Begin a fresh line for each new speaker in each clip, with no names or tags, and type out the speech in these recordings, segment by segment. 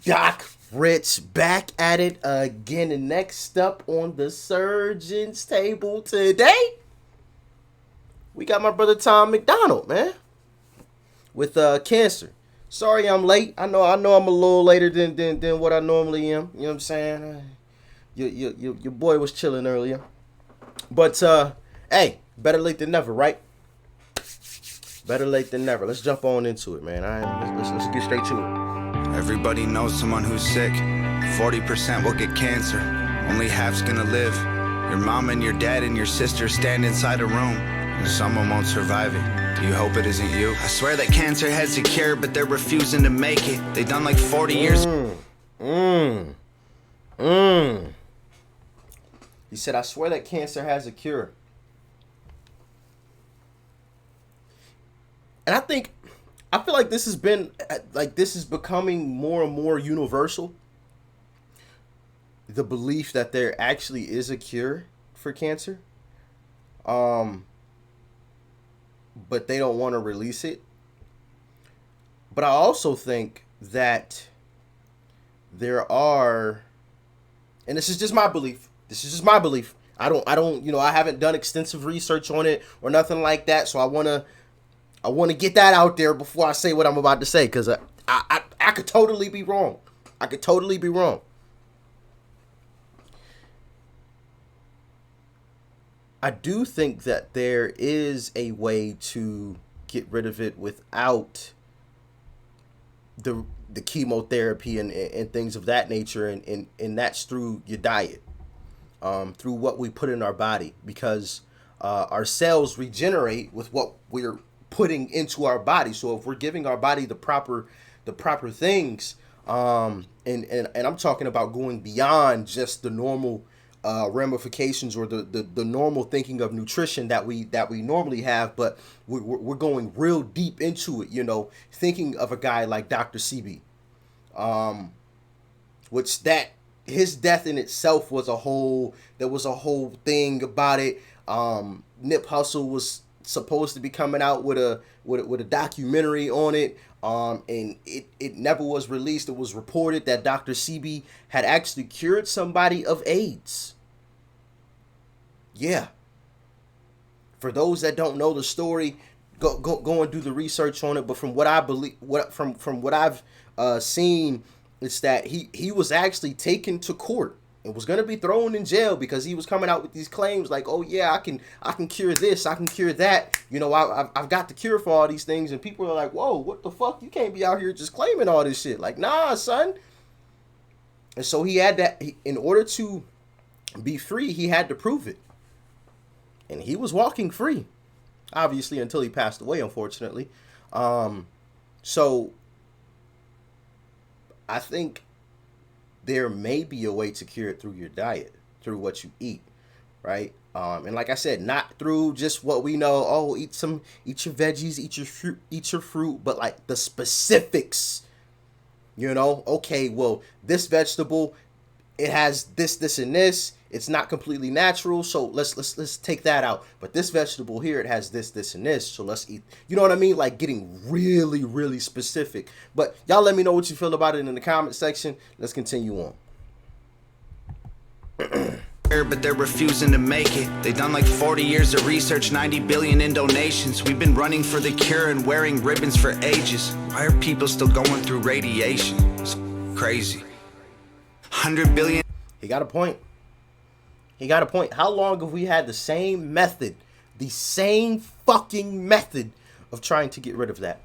Doc Rich back at it again. And next up on the surgeon's table today, we got my brother Tom MacDonald, man, with cancer. Sorry I'm late. I know I'm a little later than what I normally am. You know what I'm saying? Your boy was chilling earlier. But hey, better late than never, right? Better late than never. Let's jump on into it, man. All right, let's get straight to it.
Everybody knows someone who's sick. 40% will get cancer. Only half's gonna live. Your mom and your dad and your sister stand inside a room, and someone won't survive it. Do you hope it isn't you? I swear that cancer has a cure, but they're refusing to make it. They done like 40 years.
He said, I swear that cancer has a cure. And I feel like this is becoming more and more universal. The belief that there actually is a cure for cancer. But they don't want to release it. But I also think that there are, and this is just my belief. I haven't done extensive research on it or nothing like that. So I want to get that out there before I say what I'm about to say, because I could totally be wrong. I do think that there is a way to get rid of it without the chemotherapy and things of that nature, and that's through your diet, through what we put in our body, because our cells regenerate with what we're putting into our body. So if we're giving our body the proper things, and I'm talking about going beyond just the normal ramifications or the normal thinking of nutrition that we normally have, but we're going real deep into it. Thinking of a guy like Dr. Sebi, which that his death in itself was a whole thing about it. Nip Hussle was supposed to be coming out with a documentary on it, and it never was released. It was reported that Dr. Sebi had actually cured somebody of AIDS. Yeah. For those that don't know the story, go and do the research on it. But from what I believe, from what I've seen, it's that he was actually taken to court and was going to be thrown in jail because he was coming out with these claims like, oh yeah, I can cure this, I can cure that. I've got the cure for all these things, and people are like, whoa, what the fuck? You can't be out here just claiming all this shit. Like, nah, son. And so he had that. In order to be free, he had to prove it, and he was walking free, obviously, until he passed away, unfortunately. So I think there may be a way to cure it through your diet, through what you eat, right? And like I said, not through just what we know. Oh, eat your veggies, eat your fruit, but like the specifics. Okay, well, this vegetable, it has this, and this. It's not completely natural, so let's take that out. But this vegetable here, it has this, and this, so let's eat. You know what I mean? Like getting really, really specific. But y'all let me know what you feel about it in the comment section. Let's continue on.
But they're refusing to make it. They done like 40 years of research, 90 billion in donations. We've been running for the cure and wearing ribbons for ages. Why are people still going through radiation? It's crazy. 100 billion.
He got a point. How long have we had the same fucking method of trying to get rid of that?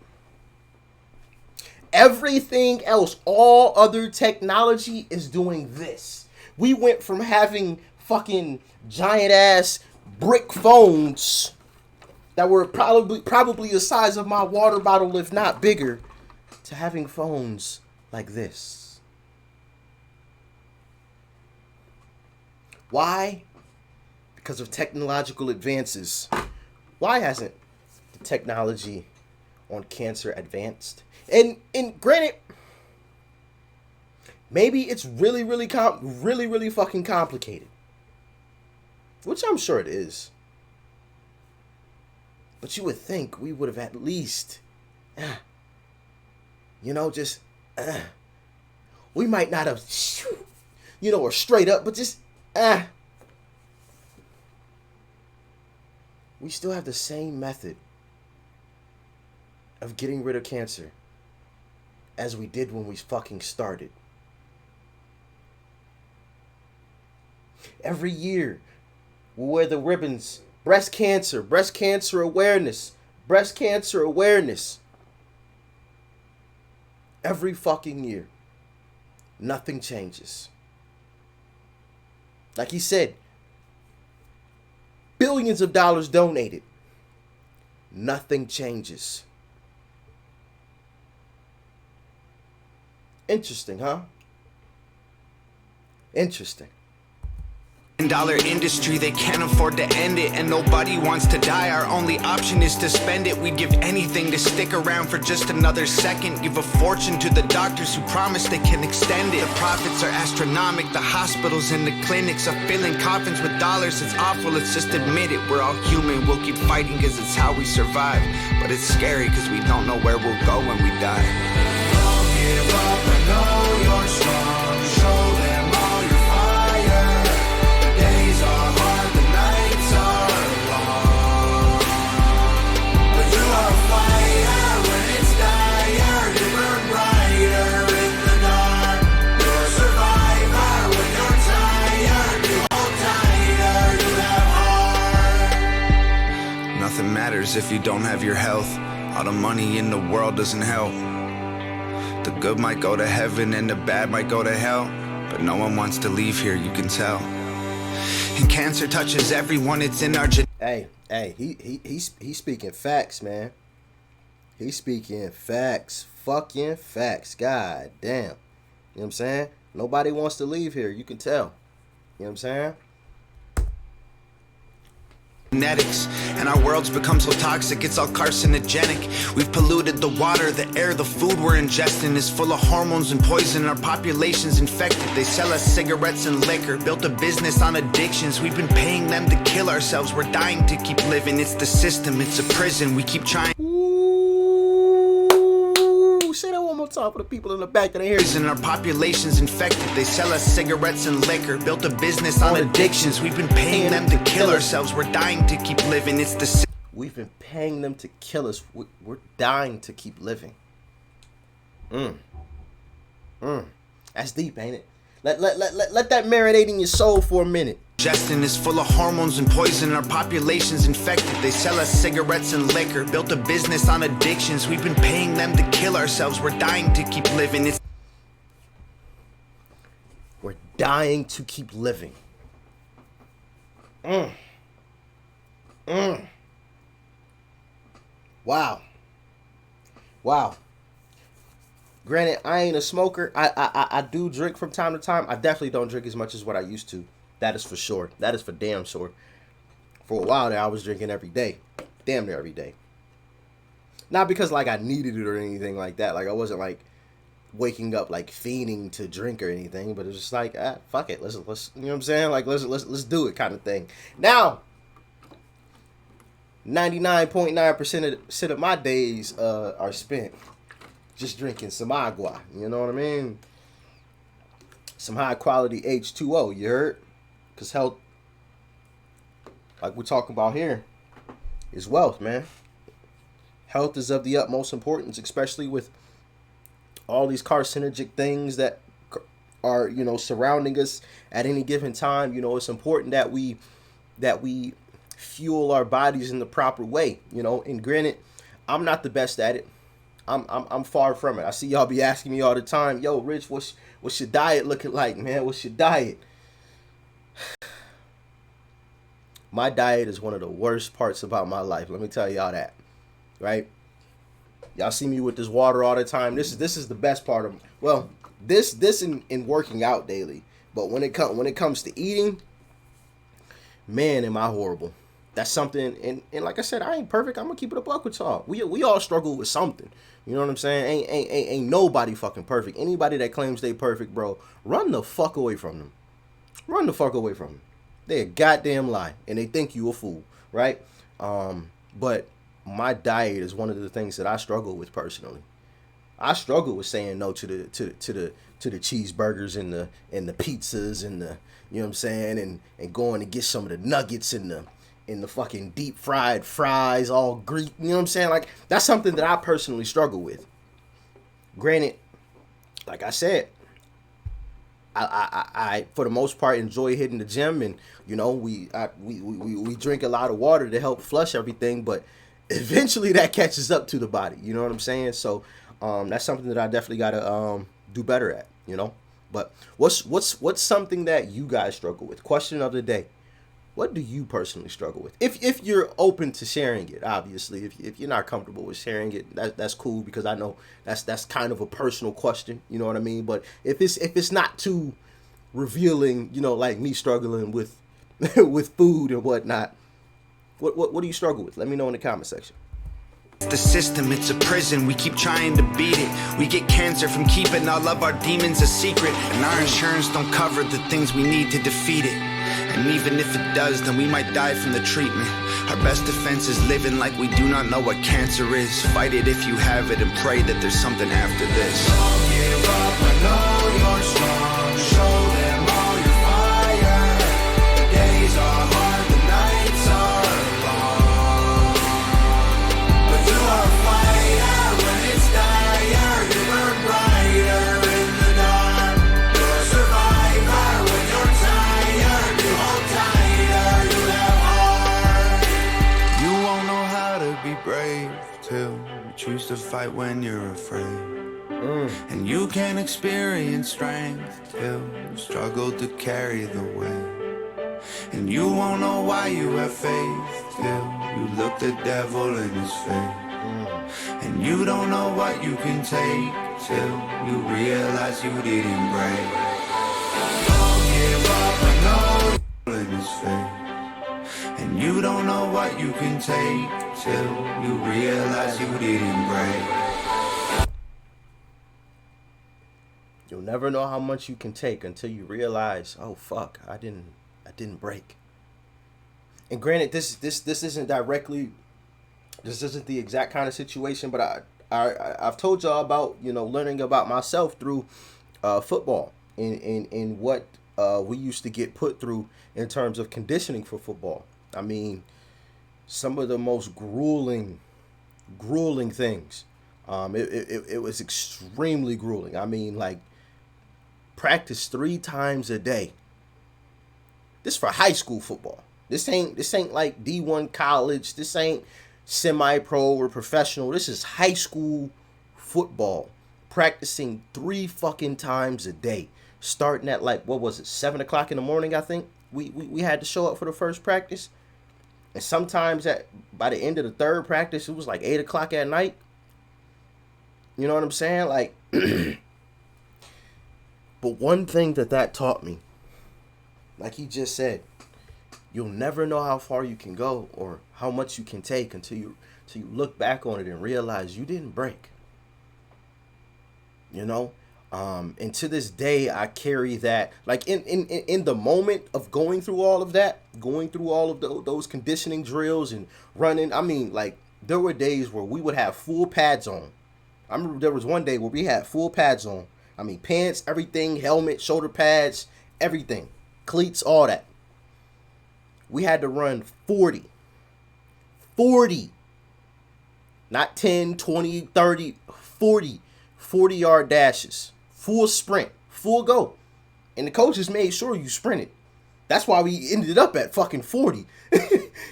Everything else, all other technology is doing this. We went from having fucking giant ass brick phones that were probably the size of my water bottle, if not bigger, to having phones like this. Why? Because of technological advances. Why hasn't the technology on cancer advanced? And granted, maybe it's really fucking complicated, which I'm sure it is. But you would think we would have at least, just We might not have, or straight up, but just, we still have the same method of getting rid of cancer as we did when we fucking started. Every year, we wear the ribbons. Breast cancer awareness, breast cancer awareness. Every fucking year. Nothing changes. Like he said, billions of dollars donated. Nothing changes. Interesting, huh? Interesting.
Dollar industry, they can't afford to end it, and nobody wants to die. Our only option is to spend it. We'd give anything to stick around for just another second. Give a fortune to the doctors who promise they can extend it. The profits are astronomical. The hospitals and the clinics are filling coffins with dollars. It's awful, let's just admit it. We're all human, we'll keep fighting cause it's how we survive. But it's scary cause we don't know where we'll go when we die. Don't give up, I know you're strong. Show them all your fire. Days are hard, the nights are long. But you are a fire when it's dire. You burn brighter in the dark. You're a survivor when you're tired. You hold tighter, you have heart. Nothing matters if you don't have your health. All the money in the world doesn't help. The good might go to heaven and the bad might go to hell. But no one wants to leave here, you can tell. And cancer touches everyone, it's in our
Hey, he's speaking facts, man. He's speaking facts. Fucking facts. God damn. You know what I'm saying? Nobody wants to leave here, you can tell. You know what I'm saying?
Genetics, and our world's become so toxic, it's all carcinogenic. We've polluted the water, the air, the food we're ingesting is full of hormones and poison. Our population's infected. They sell us cigarettes and liquor, built a business on addictions. We've been paying them to kill ourselves. We're dying to keep living. It's the system, it's a prison. We keep trying.
Say that one more time for the people in the back that ain't hear.
And our population's infected. They sell us cigarettes and liquor, built a business on addictions. We've been paying them to kill ourselves. We're dying to keep living. It's the
We've been paying them to kill us. We're dying to keep living. That's deep, ain't it? Let that marinate in your soul for a minute.
Digestion is full of hormones and poison. Our population's infected. They sell us cigarettes and liquor, built a business on addictions. We've been paying them to kill ourselves. We're dying to keep living.
We're dying to keep living. Wow. Granted, I ain't a smoker. I do drink from time to time. I definitely don't drink as much as what I used to. That is for sure. That is for damn sure. For a while there, I was drinking every day. Damn near every day. Not because like I needed it or anything like that. Like I wasn't like waking up like fiending to drink or anything. But it was just like, fuck it. Let's you know what I'm saying? Like let's do it kind of thing. Now, 99.9% of my days are spent just drinking some agua. You know what I mean? Some high quality H2O. You heard? Because health, like we're talking about here, is wealth, man. Health is of the utmost importance, especially with all these carcinogenic things that are, surrounding us at any given time. It's important that we fuel our bodies in the proper way. And granted, I'm not the best at it. I'm far from it. I see y'all be asking me all the time, yo, Rich, what's your diet looking like, man? What's your diet? My diet is one of the worst parts about my life. Let me tell y'all that, right? Y'all see me with this water all the time. This is the best part of, well, this in working out daily. But when it comes to eating, man, am I horrible. That's something, and like I said, I ain't perfect. I'm gonna keep it a buck with y'all. We all struggle with something. You know what I'm saying? Ain't nobody fucking perfect. Anybody that claims they perfect, bro, run the fuck away from them. Run the fuck away from them. They a goddamn lie, and they think you a fool, right? But my diet is one of the things that I struggle with personally. I struggle with saying no to the cheeseburgers and the pizzas and the, you know what I'm saying, and going to get some of the nuggets and the fucking deep fried fries, all Greek. You know what I'm saying? Like, that's something that I personally struggle with. Granted, like I said, I for the most part enjoy hitting the gym, and you know we drink a lot of water to help flush everything, but eventually that catches up to the body. You know what I'm saying? So that's something that I definitely gotta do better at. You know, but what's something that you guys struggle with? Question of the day: what do you personally struggle with? If you're open to sharing it, obviously. If you're not comfortable with sharing it, that's cool, because I know that's kind of a personal question. You know what I mean? But if it's not too revealing, you know, like me struggling with with food and whatnot, what do you struggle with? Let me know in the comment section.
The system, it's a prison, we keep trying to beat it. We get cancer from keeping all of our demons a secret, and our insurance don't cover the things we need to defeat it. And even if it does, then we might die from the treatment. Our best defense is living like we do not know what cancer is. Fight it if you have it, and pray that there's something after this. Don't give up, I know you're strong. Show them all your fire. The days are hard, the nights are long, but you are a fighter when it's dire. You burn brighter in the dark. You're a survivor when you're tired. You hold tighter, you have heart. You won't know how to be brave till you choose to fight when you're afraid. And you can experience strength till you struggle to carry the weight. And you won't know why you have faith till you look the devil in his face. And you don't know what you can take till you realize you didn't break. Don't give up, I know you're in his face. And you don't know what you can take till you realize you didn't break.
You'll never know how much you can take until you realize, oh fuck, I didn't break. And granted, this isn't directly, this isn't the exact kind of situation, but I've told y'all about, you know, learning about myself through football and what we used to get put through in terms of conditioning for football. I mean, some of the most grueling things. It was extremely grueling. I mean, like, practice 3 times a day. This for high school football. This ain't like D1 college. This ain't semi-pro or professional. This is high school football. Practicing 3 fucking times a day. Starting at, like, what was it, 7 o'clock in the morning, I think. We had to show up for the first practice. And sometimes by the end of the third practice, it was like 8 o'clock at night. You know what I'm saying? Like, but one thing that taught me, like he just said, you'll never know how far you can go or how much you can take until you look back on it and realize you didn't break. You know? And to this day, I carry that, like, in the moment of going through all of that, going through all of those conditioning drills and running. I mean, like, there were days where we would have full pads on. I remember there was one day where we had full pads on. I mean, pants, everything, helmet, shoulder pads, everything, cleats, all that. We had to run 40, not 10, 20, 30, 40-yard dashes, full sprint, full go. And the coaches made sure you sprinted. That's why we ended up at fucking 40.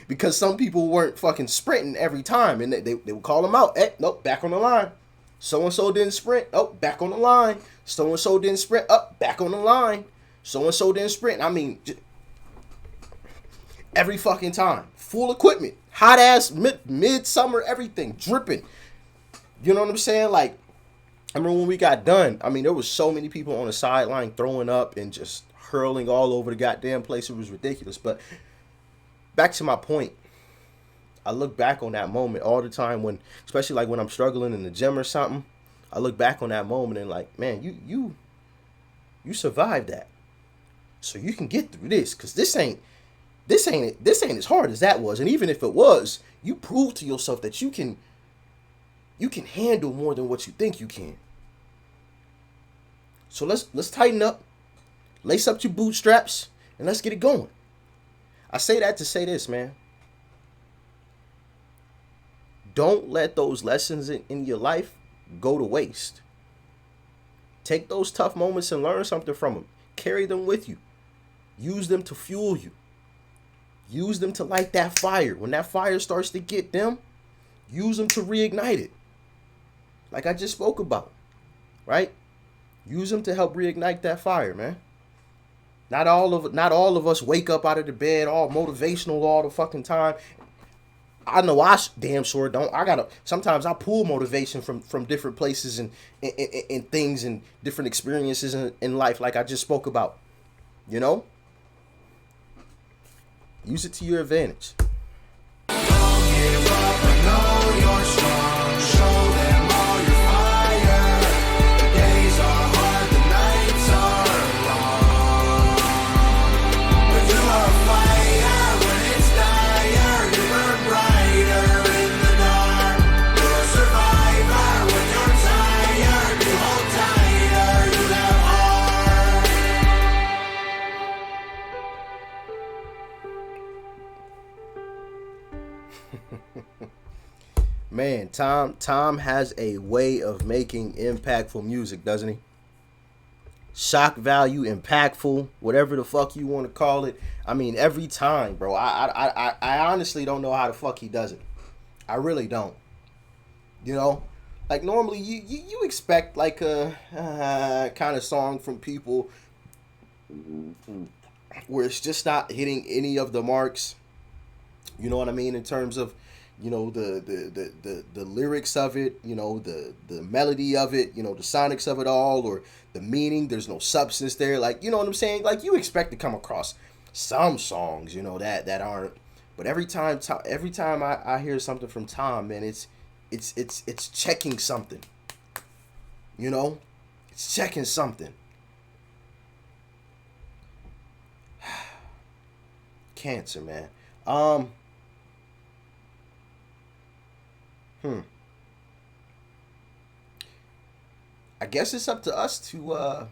Because some people weren't fucking sprinting every time. And they would call them out. Hey, nope, back on the line. So-and-so didn't sprint. Oh, back on the line. So-and-so didn't sprint. Up, back on the line. So-and-so didn't sprint. I mean, every fucking time. Full equipment. Hot ass, midsummer, everything. Dripping. You know what I'm saying? Like, I remember when we got done, I mean, there was so many people on the sideline throwing up and just hurling all over the goddamn place. It was ridiculous. But back to my point. I look back on that moment all the time when, especially like when I'm struggling in the gym or something, I look back on that moment and like, man, you survived that. So you can get through this, because this ain't as hard as that was. And even if it was, you proved to yourself that you can You can handle more than what you think you can. So let's tighten up, lace up your bootstraps, and let's get it going. I say that to say this, man. Don't let those lessons in your life go to waste. Take those tough moments and learn something from them. Carry them with you. Use them to fuel you. Use them to light that fire. When that fire starts to get dim, use them to reignite it. Like I just spoke about, right? Use them to help reignite that fire, man. Not all of us wake up out of the bed all motivational all the fucking time. I know I damn sure don't. Sometimes I pull motivation from different places and things and different experiences in life, like I just spoke about. You know? Use it to your advantage.
Don't give up, I know you're strong. Show them all your fire. The days are hard, the nights are long. But you are a fighter when it's dire. You burn brighter in the dark. You're a survivor when you're tired. You hold tighter, you have heart.
Man, Tom has a way of making impactful music, doesn't he? Shock value, impactful, whatever the fuck you want to call it. I mean, every time, bro. I honestly don't know how the fuck he does it. I really don't. You know, like normally you expect like a kind of song from people where it's just not hitting any of the marks. You know what I mean? In terms of, you know, the lyrics of it, you know, the melody of it, you know, the sonics of it all, or the meaning. There's no substance there. Like, you know what I'm saying? Like, you expect to come across some songs, you know, that aren't. But every time I hear something from Tom, man, it's checking something. You know, it's checking something. Cancer, man. I guess it's up to us to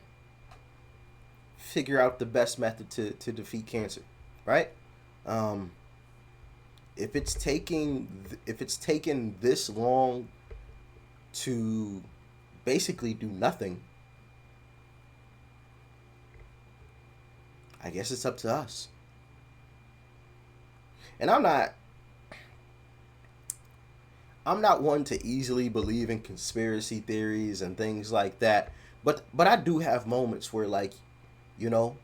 figure out the best method to defeat cancer, right? If it's taking this long to basically do nothing, I guess it's up to us. And I'm not one to easily believe in conspiracy theories and things like that. But I do have moments where, like, you know,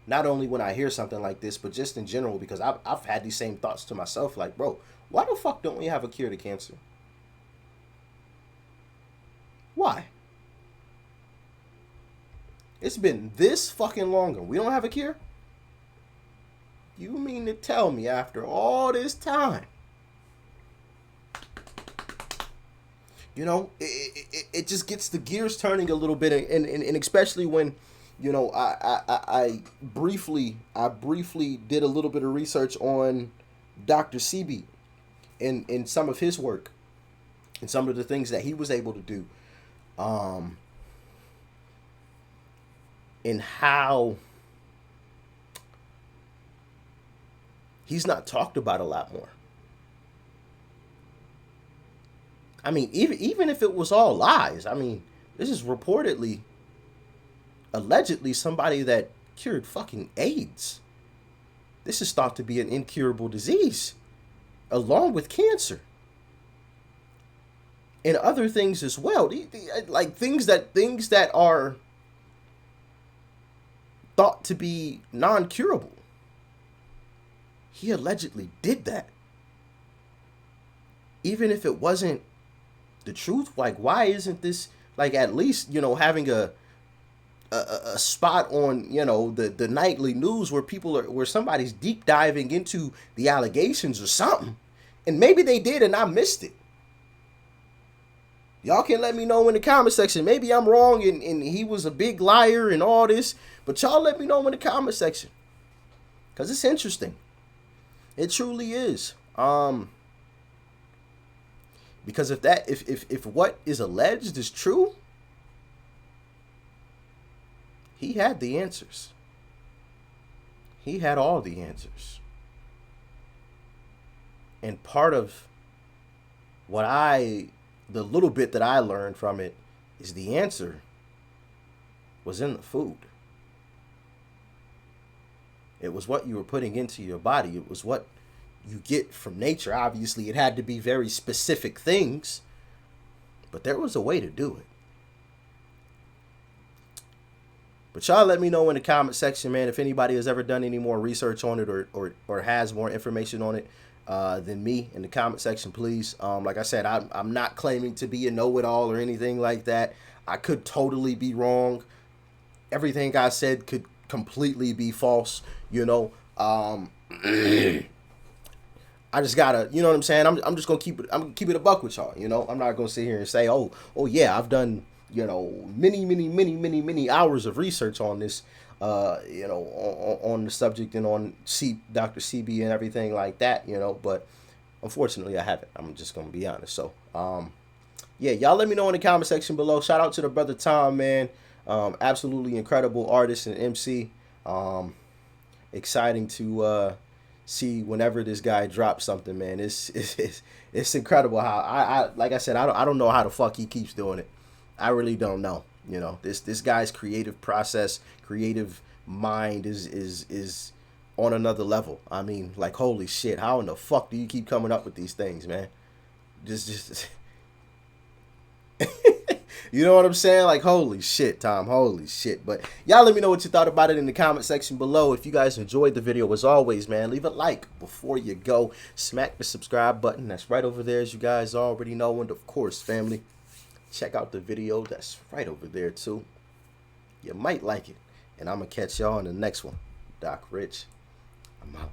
not only when I hear something like this, but just in general, because I've had these same thoughts to myself, like, bro, why the fuck don't we have a cure to cancer? Why? It's been this fucking long and we don't have a cure? You mean to tell me after all this time? You know, it just gets the gears turning a little bit, and especially when, you know, I briefly did a little bit of research on Dr. Sebi and some of his work and some of the things that he was able to do, and how he's not talked about a lot more. I mean, even if it was all lies, I mean, this is reportedly, allegedly, somebody that cured fucking AIDS. This is thought to be an incurable disease, along with cancer. And other things as well. Like things that are thought to be non-curable. He allegedly did that. Even if it wasn't the truth, like, why isn't this, like, at least, you know, having a spot on, you know, the nightly news where somebody's deep diving into the allegations or something, and maybe they did and I missed it. Y'all can let me know in the comment section. Maybe I'm wrong and he was a big liar and all this, but y'all let me know in the comment section, because it's interesting. It truly is. Because if what is alleged is true, he had the answers. He had all the answers. And part of the little bit that I learned from it is the answer was in the food. It was what you were putting into your body. It was what you get from nature. Obviously, it had to be very specific things, but there was a way to do it. But y'all let me know in the comment section, man, if anybody has ever done any more research on it or has more information on it than me in the comment section, please. Like I said, I'm not claiming to be a know-it-all or anything like that. I could totally be wrong. Everything I said could completely be false, you know. I just gotta, you know what I'm saying? I'm just gonna keep it a buck with y'all, you know. I'm not gonna sit here and say, oh yeah, I've done, you know, many hours of research on this, you know, on the subject and on Dr. Sebi and everything like that, you know. But unfortunately, I haven't. I'm just gonna be honest. So, yeah, y'all let me know in the comment section below. Shout out to the brother Tom, man. Absolutely incredible artist and MC. Exciting to see whenever this guy drops something, man. It's incredible how I like I said, I don't know how the fuck he keeps doing it. I really don't know. You know, this guy's creative process, creative mind is on another level. I mean, like, holy shit, how in the fuck do you keep coming up with these things, man? Just you know what I'm saying? Like, holy shit, Tom, holy shit. But y'all let me know what you thought about it in the comment section below. If you guys enjoyed the video, as always, man, leave a like before you go. Smack the subscribe button. That's right over there, as you guys already know. And, of course, family, check out the video. That's right over there, too. You might like it. And I'm going to catch y'all in the next one. Doc Rich, I'm out.